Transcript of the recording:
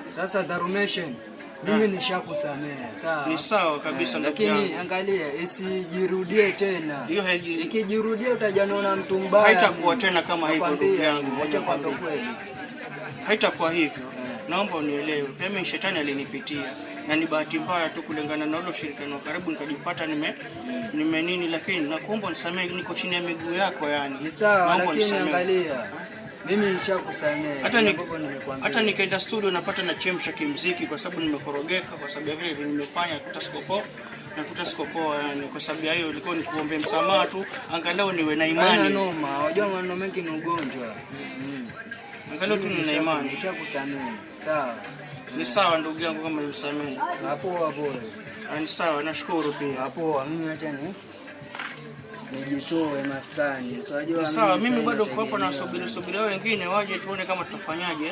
Sasa Darunation, mimi nishakusamehe. Sawa. Ni sawa kabisa ndugu yangu. Lakini angalia isijirudie tena. Hiyo ikijirudia utajana mtu mbaya. Haitakuwa tena kama hivyo ndugu yangu. Acha kwa ndo kweli. Haitakuwa hivyo. Naomba unielewe. Pia mimi shetani alinipitia na ni bahati mbaya tu kulingana na ule ushirikiano karibu nikajipata nime nini, lakini nakuomba nisamehe, niko chini ya miguu yako yani. Ni sawa, lakini angalia mimi nilishakusamehe. Hata nikaenda studio napata na chemsha kimuziki kwa sababu nimekorogeka kwa sababu ya vile nimefanya nakuta sikopoa yani, kwa sababu hiyo ilikuwa nikuombe msamaha tu angalau niwe na imani. Haina noma, unajua maneno mengi ni ugonjwa. Angalau tu nina imani. Nishakusamehe. Sawa. Ni sawa ndugu yangu kama unisamehe. Hapo. Ni sawa, nashukuru pia. Hapo mimi acha nijitoe maskani. Sawa, mimi bado kwa hapo na subiri wengine waje tuone kama tutafanyaje.